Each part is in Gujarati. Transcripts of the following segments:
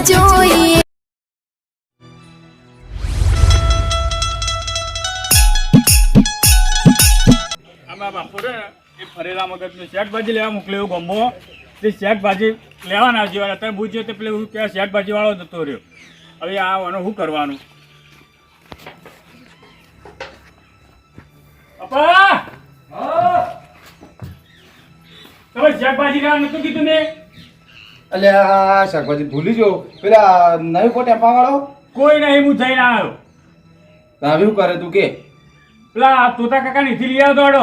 જોઈએ. આમાં બાપુ રે એ ફરેલા મગજનું શાકભાજી લેવા મોકલ્યો ગમો તે શાકભાજી લેવાના છે અત્યારે પૂછ્યો તે પેલું કે શાકભાજી વાળો જતો રહ્યો. હવે આ શું કરવાનું? પપ્પા તમે શાકભાજી લેવા નતું કીધું મેં? અલ્યા શાકભાજી ભૂલી ગયો. પેલા નવી કોટ ટેમ્પા વાળો કોઈ નહીં, હું જઈને આવ્યો. તારે શું કરે તું કે? પેલા તોતા કાકા નીથી લઈ આવ્યો દોડો.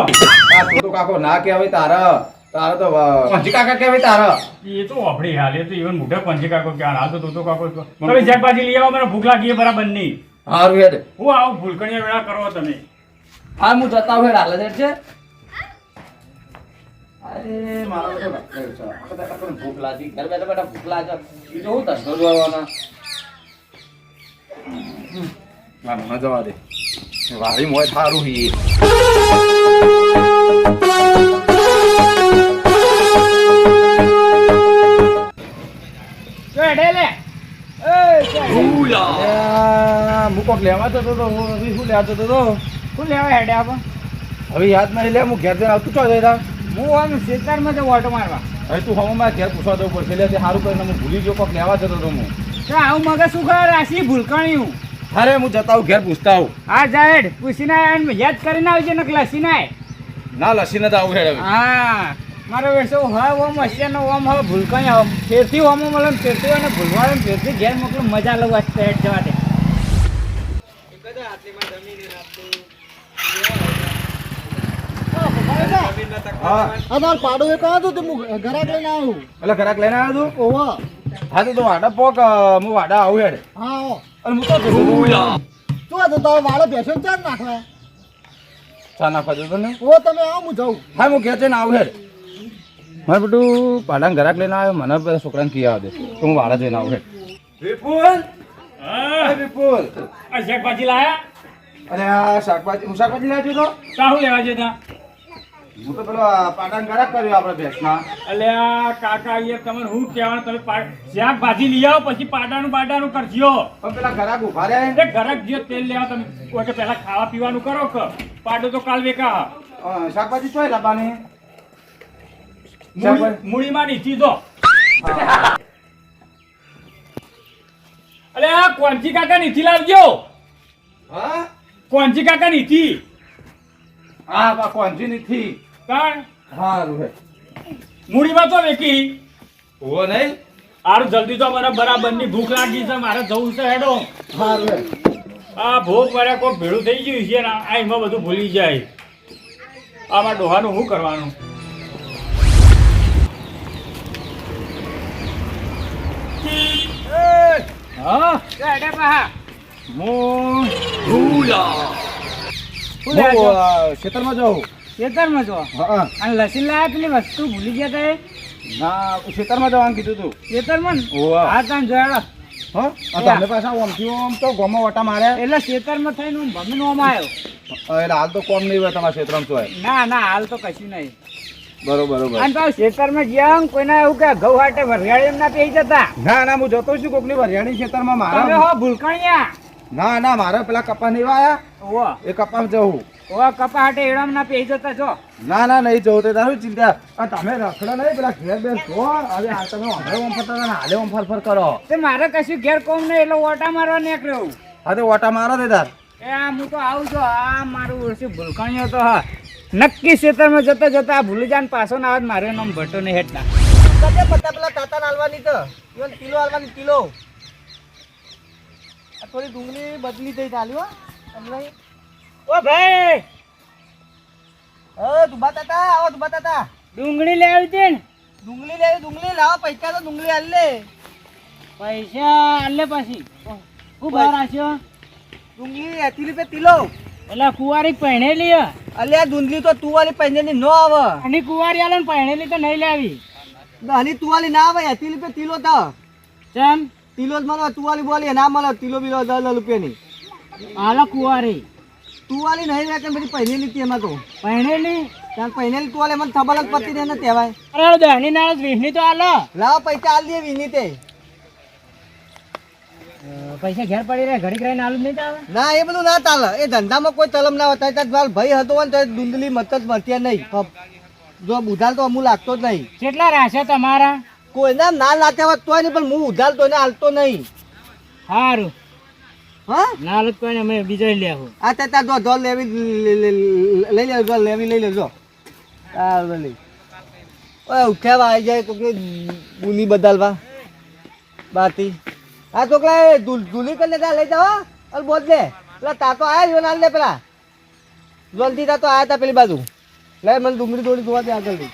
આ તો કાકો ના કહેવાય તારા તારા તો પંજી કાકા કહેવાય તારા. એ તો આપણી હાલ એ તો ઇવન મોટા પંચી કાકો ક્યાં હાલ તો કાકો તમે શાકભાજી લઈ આવો, મને ભૂખ લાગી બરાબર નહીં. હારું હેડ હું આવું ભૂલકણીયા વેળા કરો તમે. હા હું જતા હોય હાલ જ છે. અરે મારો તો ભૂખ લાગી ઘર બેઠા બેઠા ભૂખ લાગે બીજું હું ધંધો જોવાના. ના જવા દે વારી મોય થારું હી. હું કોક લેવા જતો હતો. શું લેવા જતો હતો? શું લેવા હેડે આપો? હવે યાદ નહીં લે. હું ઘેર જઈને આવતું ચો જઈતા. હું આમ ખેતરમાં જવું ઓટો મારવા. હવે તું હવે મારે ઘેર પૂછવા જવું પડશે. એટલે સારું કરીને હું ભૂલી ગયો. કોક લેવા જતો હતો હું. આવું મગજ શું ખબર રાશી ભૂલકણ્યું. અરે હું જતા આવું ઘેર પૂછતા આવું. હા જાહેર પૂછીને યાદ કરીને આવજે ને લસીને. ના લસીને તો આવું હેડ હવે. હા મારો વેસો હા ઓમ હશે ને ઓમ હવે ભૂલકણી આવો ફેરથી ઓમો મળે ને ફેરથી અને ભૂલવાડે ને ફેરથી ઘેર મોકલું મજા લઉં આજ હેડ જવા દે. પાડો એ કહો તો ઘરાક લઈને આવું. એટલે ઘરાક લઈને આવ્યો તું? ઓવા હા તો વાડા પોક હું વાડા આવું હેડ. હા અને હું તો શું હતો તારો વાળો બેસો ને ચાર નાખવા. ચા નાખવા જતો ને? ઓ તમે આવો હું જાઉં. હા હું ઘેર જઈને આવું હેડ. મારે બધું પાડાને ઘરાક લઈને આવ્યો. મને બધા છોકરાને કી આવે તો હું વાડા જઈને આવું હેડ. વિપુલ હા વિપુલ આ શાકભાજી લાયા? અરે આ શાકભાજી હું શાકભાજી લાવ્યો તો કાહું લેવા જતા? હું તો પેલો પાડાને ઘરાક કર્યો આપણે ભેંસના. એટલે આ કાકા એ તમને શું કહેવાનું? તમે શાકભાજી લઈ આવો પછી પાડાનું કરજો. પણ પેલા ઘરાક ઉભા રહ્યા. એટલે ઘરક જે તેલ લેવા તમે કોઈ કે પહેલા ખાવા પીવાનું કરો કે પાડો તો કાલ વેકા. શાકભાજી ચોય લાવવાની? મૂળીમાં નીચી દો. અલે આ કોંચી કાકા નીચી લાવજો. હા કોંચી કાકા નીચી. હા બા કોંજી નથી. કારણ હારું હે મૂળીમાં તો વેકી. ઓવો નહીં. હારું જલ્દી તો મને બરાબરની ભૂખ લાગી છે. મારે જવું છે હેડો. હારું હે. આ ભૂખ મારે કોઈ ભેળું થઈ ગયું છે ને આ એમાં બધું ભૂલી જાય. આમાં ડોહાનું શું કરવાનું? હા હેડે પા હું ખેતરમાં જાઉં. ખેતરમાં જો હા અને લસી લાયા પેલી વસ્તુ ભૂલી ગયા તા. ના ખેતરમાં જવાનું કીધું તું. ખેતરમાં ઓવા. હા તમે જોયા હા તમે પાછા ઓમથી ઓમ તો ગોમાં વટા મારે. એટલે ખેતરમાં થઈને હું ભમીનો આમાં આવ્યો. એટલે હાલ તો કોમ નહીં હોય તમારા ખેતરમાં તો હોય. ના હાલ તો કશું નહીં. બરોબર અને પાછું ખેતરમાં જ્યાં કોઈને એવું કે ઘઉં હાટે વરિયાળી એમ ના પી જતા. ના હું જતો છું કોકની વરિયાળી ખેતરમાં તમે મારા. હો ભૂલકણિયા. ના મારે પેલા કપા નહીં વાયા ઓ એ કપાસ જવું. કપા હાટે એડામ ના પી જતા છો. ના નહીં જવું તો તારું ચિંતા. અને તમે રખડો નહીં પેલા ઘેર બેસ છો. હવે આ તમે હમણાં ઓમ ફરતા હતા ને હાલે ઓમ ફર કરો. તે મારે કશું ઘેર કોમ નહીં એટલે ઓટા મારવા નીકળ્યો. હા તો ઓટા મારો દે તાર. એ આ હું તો આવું છું. આ મારું ઓળખી ભૂલકણીઓ તો હા નક્કી ખેતરમાં જતા જતા ભૂલી જાય પાછો ના આવે મારે નામ ભટ્ટો નહીં હેઠતા. કદે પત્તા પેલા તાતા નાલવાની તો ઇવન કિલો આલવાની કિલો. આ થોડી ડુંગળી બદલી દઈ ચાલ્યો તમને. ઓ ભાઈ દુબા તાતા આવો દુબા તાતા. ડુંગળી લેવી છે ને? ડુંગળી લેવી ડુંગળી લાવો પૈસા તો ડુંગળી આલ લે. પૈસા આલે પછી હું બહાર આસ્યો. ડુંગળી 80 રૂપિયા કિલો. એટલે કુંવારી પહેણેલી અલ્યા ડુંગળી તો તુવાલી પહેરેલી ન આવે. અને કુંવારી આલે ને પહેણેલી તો નહીં લેવી. હની તુવાલી ના આવે 80 રૂપિયા કિલો તો. ચમ કિલો જ મળે તુવાલી બોલી ના મળે કિલો બિલો 10 રૂપિયાની. હાલો કુંવારી તુવાલી નહીં રાખે બધી પહેરેલી હતી એમાં તો. પહેણેલી ત્યાં પહેરેલી તુવાલી મને ખબર જ પડતી ને કહેવાય. અરે દહની ના વીસની તો હાલો. લાવો પૈસા આલ દે વીની તે. પૈસા ઘેર પડી રહે ઘડીક રહીને આલુ નહીં આવે. ના એ બધું ના ચાલે. એ ધંધામાં કોઈ તલમ ના હોતા. ત્યાં મારો ભાઈ હતો ને તો ડુંગળી મત જ મળતી નહીં. જો ઉધાર તો અમુક લાગતો જ નહીં. કેટલા રાશે તમારા? કોઈના ના લાગ્યા હોત તોય નહીં, પણ હું ઉધાર તો એને હાલતો નહીં. સારું હા ના હાલત કોઈને અમે બીજો લઈ આવું. આ ત્યાં જો લેવી લઈ લેજો, લેવી લઈ લેજો. હા લઈ ઉઠ્યા આવી જાય કોઈક બુની બદલવા બાતી. આ છોકરા ધૂલી કરીને ત્યાં લઈ જાઓ અને બોલ દે. પેલા તાતો આવ્યા જો નાલ દે પેલા જલ્દી તાતો આવ્યા હતા પેલી બાજુ. લે મને ડુંગળી થોડી જોવા દે આગળ.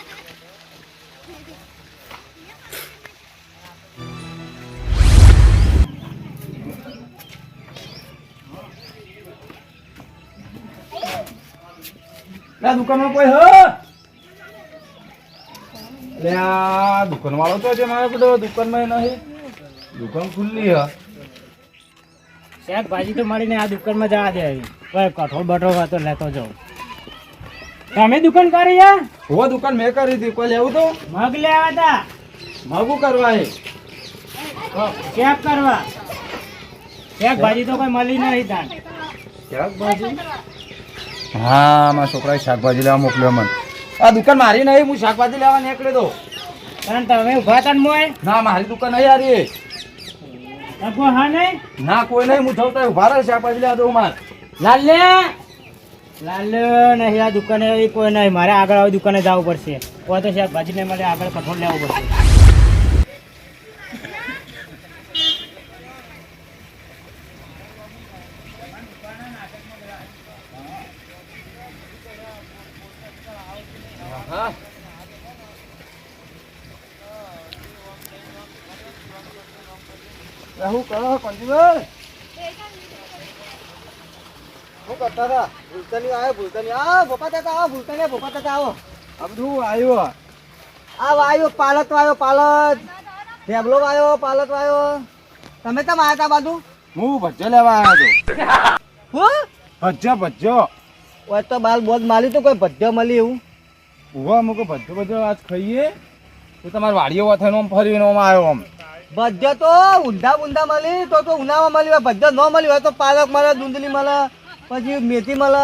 દુકાનમાં કોઈ હ લે આ દુકાન વાળો તો છે મારે બધો દુકાનમાં નહીં. દુકાન ખુલ્લી હ. શાકભાજી તો મળીને આ દુકાનમાં જવા દે. હવે કઠોળ બઠોળ હોય તો લેતો જાઉં. તમે દુકાન કરી યાર? ઓ દુકાન મેં કરી હતી. કોઈ લેવું તો મગ લેવા હતા. માગું કરવા એ શેક કરવા. શાકભાજી તો કોઈ મળી નહીં તાન. શાકભાજી? હા મારા છોકરાએ શાકભાજી લેવા મોકલ્યો મને. આ દુકાન મારી નહીં, હું શાકભાજી લેવા નીકળી દો. તાન તમે ઉભા તાન મોય. ના મારી દુકાન નહીં યાર. તકો હા નહીં? ના કોઈ નહીં, હું જઉં તો ઉભા રહે શાકભાજી લેવા દઉં મારે. લાલે નહીં આ દુકાને કોઈ નહીં. મારે આગળ આવી દુકાને જવું પડશે. કોઈ તો શાકભાજી નહીં મળે, આગળ કઠોળ લેવું પડશે. શું કરો કંજુભાઈ? શું કરતા હતા? ભૂલતાની આવ્યો ભૂલતાની. આ ભોપા તાતા આવો ભૂલતાની. ભોપા તાતા આવો. આ બધું આવ્યો. આ વાયો પાલક વાયો પાલક. ઢેબલો વાયો પાલક વાયો. તમે કેમ આવ્યા હતા બાજુ? હું ભજ્જો લેવા આવ્યો હતો. હું ભજ્જો ઓય તો બાલ બોધ માલી તો કોઈ ભજ્જો મળી એવું. ઉભા મૂકો ભજ્જો આજ ખાઈએ તો તમારે વાડીઓ થઈને આમ ફરીને આમ આવ્યો. આમ ભજ્જો તો ઊંધા ઊંધા મળી તો ઉનામાં મળી હોય. ભજ્જો ન મળી હોય તો પાલક મળે, દૂંધલી મળે, પછી મેથી મળે,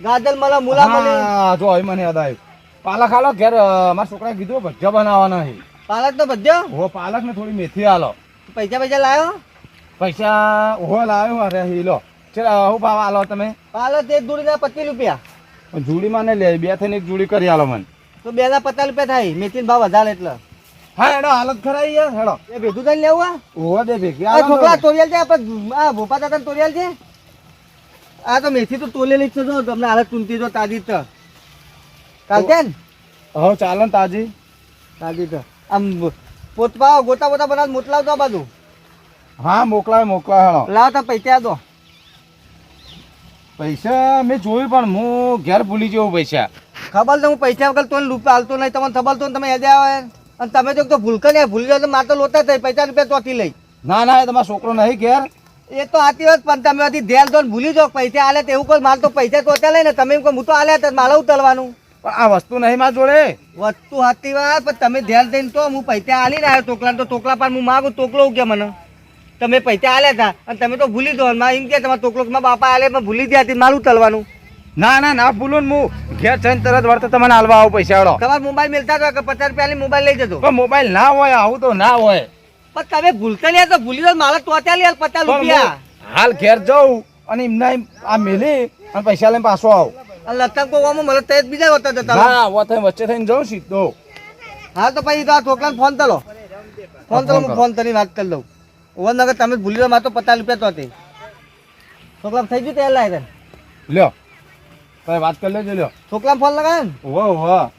ગાજર મળે, મૂલા મળે. હા જો હવે મને યાદ આવ્યું. પાલક હાલો ઘેર મારા છોકરાએ કીધું ભજ્જા બનાવવાના છે. પાલક તો ભજ્જો. ઓહો પાલક ને થોડી મેથી હાલો. પૈસા લાવ્યો? પૈસા ઓહો લાવ્યો. અરે હીલો ચલ હું ભાવ હાલો તમે? પાલક એક જોડીના 25 રૂપિયા. જોડીમાં ને લે બે થઈને એક જોડી કરી હાલો મને. તો 2 ના 50 રૂપિયા થાય. મેથી ભાવ વધારે એટલે. હા હેડો હાલત ખરાઈ યાર. હેડો એ ભેગું થઈને લેવું. ઓહો દે ભેગી આ છોકરા તોરિયાલ છે. આપણે આ ભોપા દાદા તોરિયાલ છે. આ તો મેથી તો તોલેલી જ છે. જો તમને હાલત ચૂંટી જો તાજી જ છે. ચાલશે ને? હવે ચાલો ને તાજી તાજી છે. આમ પોતપા ગોતા ગોતા બનાવ મોકલાવજો આ બાજુ. હા મોકલાય હેડો. લાવો તો પૈસા દો. પૈસા મેં જોયું પણ હું ઘેર ભૂલી જવું પૈસા. ખબર તો હું પૈસા વગર તો રૂપિયા હાલતો નહીં. તમને ખબર તો તમે યાદ આવે. અને તમે તો ભૂલકા ને ભૂલી જાવ તો મારે તો લોતા થાય. 50 રૂપિયા તોથી લઈ. ના ના એ તમારો છોકરો નહીં ઘેર. એ તો આતી વાત પણ તમે બધી ધ્યાન દો ભૂલી જાઓ. પૈસા આલે એવું કોઈ મારે તો પૈસા તો લઈ ને તમે એમ કહો હું તો આલ્યા તો મારે ઉતરવાનું. પણ આ વસ્તુ નહીં મારા જોડે. વસ્તુ હાથી વાત પણ તમે ધ્યાન દઈને તો હું પૈસા આલી ને આવ્યો ટોકલા તો ટોકલા પર હું માગું ટોકલો કે મને તમે પૈસા આલ્યા હતા અને તમે તો ભૂલી દો. મારે એમ કે તમારા ટોકલો માં બાપા આલે પણ ભૂલી ગયા હતી મારું તલવાનું. ના ના ના ભૂલો ને હું ઘેર જઈને તરત વળતે તમને હાલવા આવું પૈસા વાળો. તમારે મોબાઈલ મિલતા તો 50 રૂપિયા મોબાઈલ લઈ જતો. પણ મોબાઈલ ના હોય આવું તો ના હોય. પણ તમે ભૂલતા નહીં તો ભૂલી દો. મારે તો 50 રૂપિયા હાલ ઘેર જાઉં અને એમના આ મેલી અને પૈસા લઈને પાછો આવું. લતા કોવામાં મને તો બીજા હોતા જતા. હા વચ્ચે થઈને જાઉં સીધો. હા તો પછી તો આ છોકરાને ફોન કરો. ફોન કરો હું ફોન કરીને વાત કરી દઉં. ઓવરનગર તમે ભૂલી દો. મારે તો 50 રૂપિયા તો હતી. છોકરા થઈ ગયું ત્યાં લાય લ્યો ભાઈ વાત કરી લેજો. લ્યો છોકરા ફોન લગાવે ને. ઓહો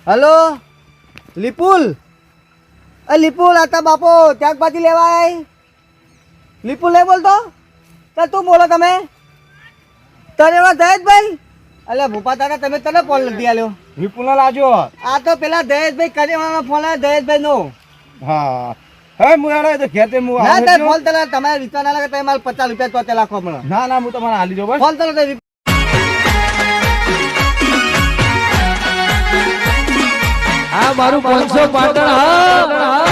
હલો લીપુલ. લીપુલ આતા બાપો શાકભાજી લેવા આવી. લીપુલ નહીં બોલતો તો તું બોલો તમે. તને એવા દહેજભાઈ. અલ્યા ભૂપા તારા તમે તને ફોન નથી આલ્યો. વિપુલ લાજો. આ તો પેલા દહેજભાઈ કરેવાનો ફોન આવ્યો દહેજભાઈ નો. હા હવે હું હેડો તો ઘેર તે હું ના તે ફોન તને તમારે વિચાર ના લાગે તમે મારે 50 રૂપિયા તો લાખો મળે. ના ના હું તમારે હાલી દઉં બસ. ફોન તને આ મારું 500 પાટણ હા.